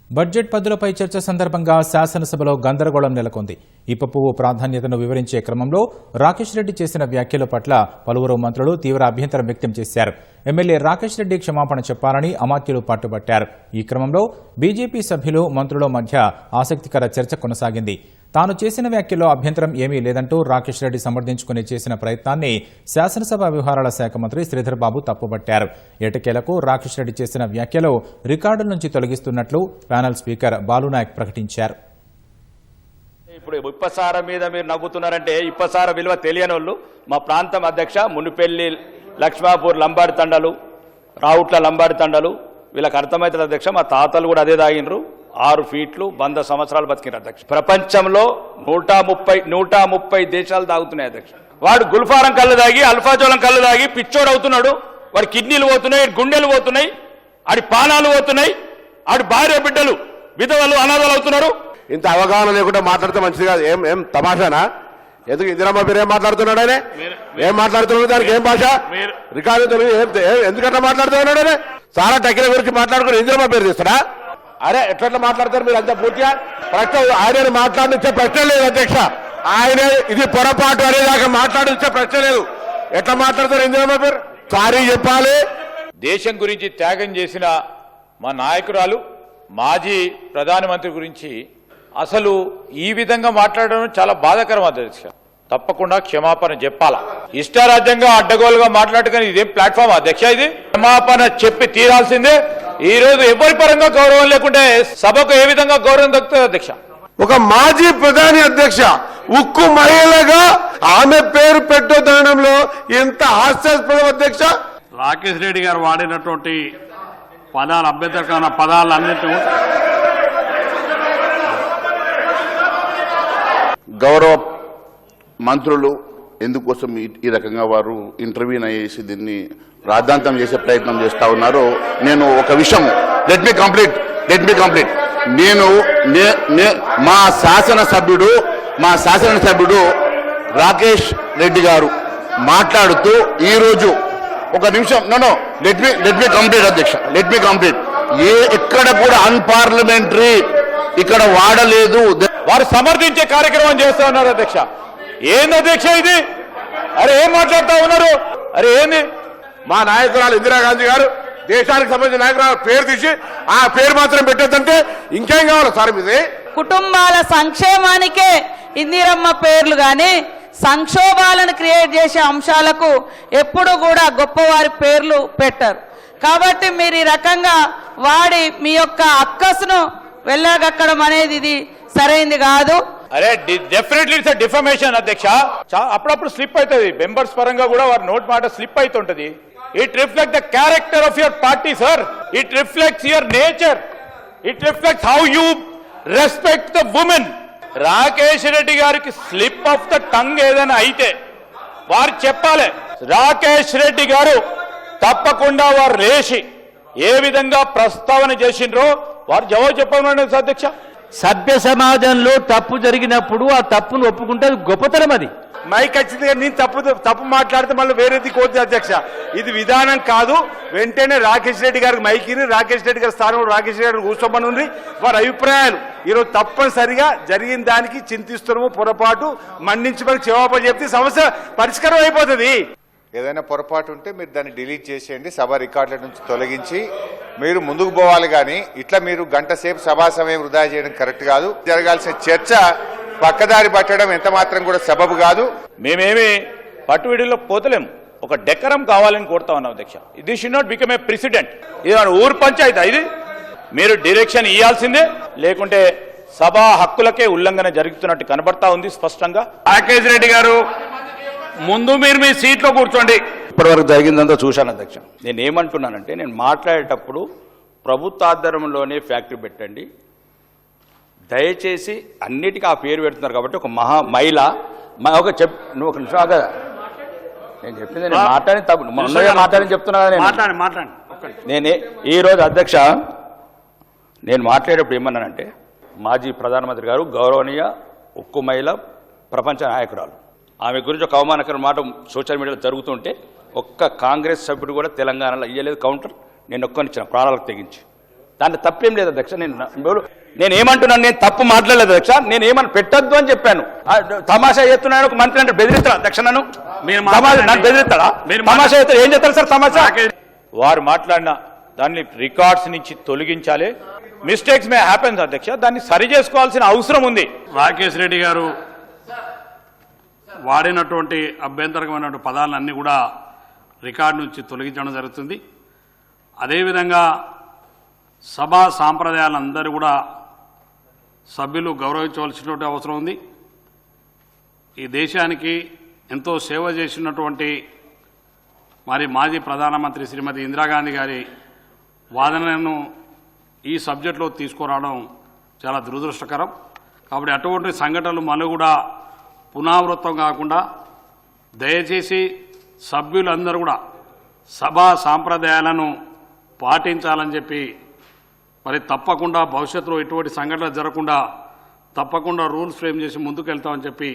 Budget పద్దులపై చర్చ సందర్భంగా శాసనసభలో గందరగోళం నెలకొంది. ఇప్పపువ్వు ప్రాధాన్యతను వివరించే క్రమంలో రాకేష్ రెడ్డి చేసిన వ్యాఖ్యల పట్ల పలువురు మంత్రులు తీవ్ర అభ్యంతరం వ్యక్తం చేశారు. ఎమ్మెల్యే రాకేష్ రెడ్డి క్షమాపణ చెప్పాలని అమాత్యులు పట్టుబట్టారు. ఈ క్రమంలో బీజేపీ సభ్యులు, మంత్రుల మధ్య ఆసక్తికర చర్చ కొనసాగింది. తాను చేసిన వ్యాఖ్యల్లో అభ్యంతరం ఏమీ లేదంటూ రాకేష్ రెడ్డి సమర్థించుకుని చేసిన ప్రయత్నాన్ని శాసనసభ వ్యవహారాల శాఖ మంత్రి శ్రీధర్ బాబు తప్పుబట్టారు. ఎటకేలకు రాకేష్ రెడ్డి చేసిన వ్యాఖ్యలు రికార్డుల నుంచి తొలగిస్తున్నట్లు ప్యానెల్ స్పీకర్ బాలునాయక్ ప్రకటించారు. ఇప్పుడు ఇప్పసార మీద మీరు నవ్వుతున్నారంటే ఇప్పసార విలువ తెలియని వాళ్ళు మా ప్రాంతం అధ్యక్ష మునిపెల్లి, లక్ష్మాపూర్ లంబాడి తండలు, రావుట్ల లంబాడి తండలు వీళ్ళకి అర్థమవుతుంది అధ్యక్ష. మా తాతలు కూడా అదే తాగినరు. 6 ఫీట్లు 100 సంవత్సరాలు బతికిన అధ్యక్ష. ప్రపంచంలో 130 దేశాలు తాగుతున్నాయి అధ్యక్ష. వాడు గుల్ఫారం కళ్ళు తాగి, అల్ఫాజోలం కళ్ళు తాగి పిచ్చోడు అవుతున్నాడు. వాడి కిడ్నీలు పోతున్నాయి, గుండెలు పోతున్నాయి, ఆడి పానాలు పోతున్నాయి, ఆడి భార్య బిడ్డలు విధవలు అనాథలు అవుతున్నారు. ఇంత అవగాహన లేకుండా మాట్లాడితే మంచిది కాదు. ఏం తమాషానా? ఎందుకు ఇందిరమ్మ పేరు ఏం మాట్లాడుతున్నాడు? ఆయన ఏం మాట్లాడుతున్నాడు? దానికి ఏం భాష? రికార్డు ఎందుకట్లా మాట్లాడుతున్నాడు? ఆయన చాలా టెక్నిక్ గురించి మాట్లాడుకుని ఇందిరమ్మ పేరు తీస్తాడా? అరే ఎట్లా మాట్లాడతారు మీరు? అంతా పూర్తిగా ప్రశ్న ఆయన మాట్లాడించే ప్రశ్న లేదు అధ్యక్ష. ఆయన ఇది పొరపాటు అనేదాకా మాట్లాడించే ప్రశ్న లేదు. ఎట్లా మాట్లాడతారు ఇందిరమ్మ పేరు? సారీ చెప్పాలి. దేశం గురించి త్యాగం చేసిన మా నాయకురాలు, మాజీ ప్రధానమంత్రి గురించి అసలు ఈ విధంగా మాట్లాడడం చాలా బాధాకరం అధ్యక్ష. తప్పకుండా క్షమాపణ చెప్పాలా. ఇష్టారాజ్యంగా అడ్డగోలుగా మాట్లాడుకుని ఇదేం ప్లాట్ఫామ్ అధ్యక్ష? ఇది క్షమాపణ చెప్పి తీరాల్సిందే. ఈ రోజు ఎవరి పరంగా గౌరవం లేకుంటే సభకు ఏ విధంగా గౌరవం దక్కుతుంది అధ్యక్ష? ఒక మాజీ ప్రధాని అధ్యక్ష, ఉక్కు మహిళగా ఆమె పేరు పెట్టడంలో ఎంత హాస్యాస్పదం అధ్యక్ష. రాకేష్ రెడ్డి గారు వాడినటువంటి పదాలు, అభ్యంతరకరమైన పదాలన్నింటినీ గౌరవ మంత్రులు ఎందుకోసం ఈ రకంగా వారు ఇంటర్వ్యూన్ అయ్యేసి దీన్ని రాద్ధాంతం చేసే ప్రయత్నం చేస్తా ఉన్నారు. నేను ఒక విషయం లెట్ మీ కంప్లీట్ నేను మా శాసనసభ్యుడు రాకేష్ రెడ్డి గారు మాట్లాడుతూ ఈరోజు ఒక నిమిషం లెట్ మీ కంప్లీట్ అధ్యక్ష. ఎక్కడ కూడా అన్పార్లమెంటరీ ఇక్కడ వాడలేదు. వారు సమర్థించే కార్యక్రమం చేస్తా ఉన్నారు అధ్యక్ష. ఏంది అధ్యక్ష ఇది? అరే ఏం మాట్లాడుతూ ఉన్నారు? అరే ఏంది? మా నాయకురాలు ఇందిరాగాంధీ గారు దేశానికి సంబంధించిన నాయకురాలు పేరు తీసి ఆ పేరు మాత్రం పెట్టొద్దంటే ఇంకేం కావాలి సార్? ఇది కుటుంబాల సంక్షేమానికే ఇందిరమ్మ పేర్లు గాని సంక్షోభాలను క్రియేట్ చేసే అంశాలకు ఎప్పుడు కూడా గొప్పవారి పేర్లు పెట్టరు. కాబట్టి మీరు ఈ రకంగా వాడి మీ యొక్క అక్కసును వెళ్ళగక్కడం అనేది ఇది సరైంది కాదు. అరే డెఫినెట్లీ ఇట్స్ డిఫమేషన్ అధ్యక్ష. అప్పుడప్పుడు స్లిప్ అవుతుంది. మెంబర్స్ పరంగా కూడా వారి నోట్ మాట స్లిప్ అవుతుంటది. It reflect the character of your party sir. It reflects your nature. It reflects how you respect the women. Rakesh Reddy గారికి స్లిప్ ఆఫ్ ద టంగ్ ఏదైనా అయితే వారు చెప్పాలి. రాకేష్ రెడ్డి గారు తప్పకుండా వారు లేచి ఏ విధంగా ప్రస్తావన చేసిండ్రో వారు జవాబు చెప్పమని అధ్యక్ష. సభ్య సమాజంలో తప్పు జరిగినప్పుడు ఆ తప్పును ఒప్పుకుంటే గొప్పతనం. అది మైక్ ఖచ్చితంగా నేను తప్పు మాట్లాడితే మళ్ళీ వేరేది కోరుతుంది అధ్యక్ష. ఇది విధానం కాదు. వెంటనే రాకేష్ రెడ్డి గారికి మైకిని, రాకేష్ రెడ్డి గారి స్థానంలో రాకేష్ రెడ్డి గారు కూర్చోమని ఉంది. వారి అభిప్రాయాలు ఈరోజు తప్పనిసరిగా జరిగిన దానికి చింతిస్తున్నాము, పొరపాటు మన్నించమని క్షమాపణ చెప్తే సమస్య పరిష్కారం అయిపోతుంది. ఏదైనా పొరపాటు ఉంటే మీరు దాన్ని డిలీట్ చేసేయండి, సభ రికార్డుల నుంచి తొలగించి మీరు ముందుకు పోవాలి. కానీ ఇట్లా మీరు గంట సేపు సభా సమయం వృధా చేయడం కరెక్ట్ కాదు. జరగాల్సిన చర్చ పక్కదారి పట్టడం ఎంత మాత్రం కూడా సబబు కాదు. మేమేమి పట్టువిడిలో పోతలేము. ఒక డెకరం కావాలని కోరుతా ఉన్నాం అధ్యక్ష. ఇది should not become a president. ఇది మన ఊరు పంచాయతీ. ఇది మీరు డైరెక్షన్ ఇవ్వాల్సిందే, లేకుంటే సభా హక్కులకే ఉల్లంఘన జరుగుతున్నట్టు కనబడతా ఉంది స్పష్టంగా. రాకేష్ రెడ్డి గారు ముందు మీరు మీ సీట్లో కూర్చోండి. ఇప్పటివరకు జరిగిందంతా చూశాను అధ్యక్ష. నేను ఏమంటున్నానంటే, నేను మాట్లాడేటప్పుడు ప్రభుత్వ ఆధ్వర్యంలోనే ఫ్యాక్టరీ పెట్టండి, దయచేసి అన్నిటికీ ఆ పేరు పెడుతున్నారు కాబట్టి ఒక మహిళ ఒక నువ్వు ఒక నిమిషం కదా నేను చెప్పింది, నేను మాట్లాడి తప్పు మాట్లాడని చెప్తున్నా కదా. నేనే ఈరోజు అధ్యక్ష నేను మాట్లాడేటప్పుడు ఏమన్నానంటే, మాజీ ప్రధానమంత్రి గారు గౌరవనీయ ఉక్కు మహిళ, ప్రపంచ నాయకురాలు, ఆమె గురించి ఒక అవమానకర మాట సోషల్ మీడియాలో జరుగుతుంటే ఒక్క కాంగ్రెస్ సభ్యుడు కూడా తెలంగాణలో ఇయ్యలేదు కౌంటర్. నేను ఒక్కనిచ్చిన ప్రాణాలకు తెగించి దాంట్లో తప్పేం లేదు అధ్యక్ష. నేను ఏమంటున్నాను, నేను తప్పు మాట్లాడలేదు అధ్యక్ష. నేను ఏమని పెట్టొద్దు అని చెప్పాను. తమాషా చేస్తున్నాను ఒక మంత్రి అంటే బెదిరిస్తాడు అధ్యక్ష. నన్ను బెదిరిస్తాడా? తమాషా చేస్తాడు, ఏం చేస్తారు సార్ తమాషా? వారు మాట్లాడిన దాన్ని రికార్డ్స్ నుంచి తొలగించాలి. మిస్టేక్స్ మే హ్యాపెన్స్ అధ్యక్ష, దాన్ని సరి చేసుకోవాల్సిన అవసరం ఉంది. రాకేష్ రెడ్డి గారు వాడినటువంటి అభ్యంతరకమైనటువంటి పదాలన్నీ కూడా రికార్డు నుంచి తొలగించడం జరుగుతుంది. అదేవిధంగా సభా సాంప్రదాయాలందరూ కూడా సభ్యులు గౌరవించవలసినటువంటి అవసరం ఉంది. ఈ దేశానికి ఎంతో సేవ చేసినటువంటి మరి మాజీ ప్రధానమంత్రి శ్రీమతి ఇందిరాగాంధీ గారి వాదనను ఈ సబ్జెక్టులో తీసుకురావడం చాలా దురదృష్టకరం. కాబట్టి అటువంటి సంఘటనలు మళ్ళీ కూడా పునరావృతం కాకుండా దయచేసి సభ్యులందరూ కూడా సభా సాంప్రదాయాలను పాటించాలని చెప్పి మరి తప్పకుండా భవిష్యత్తులో ఎటువంటి సంఘటనలు జరగకుండా తప్పకుండా రూల్స్ ఫ్రేమ్ చేసి ముందుకు వెళ్తామని చెప్పి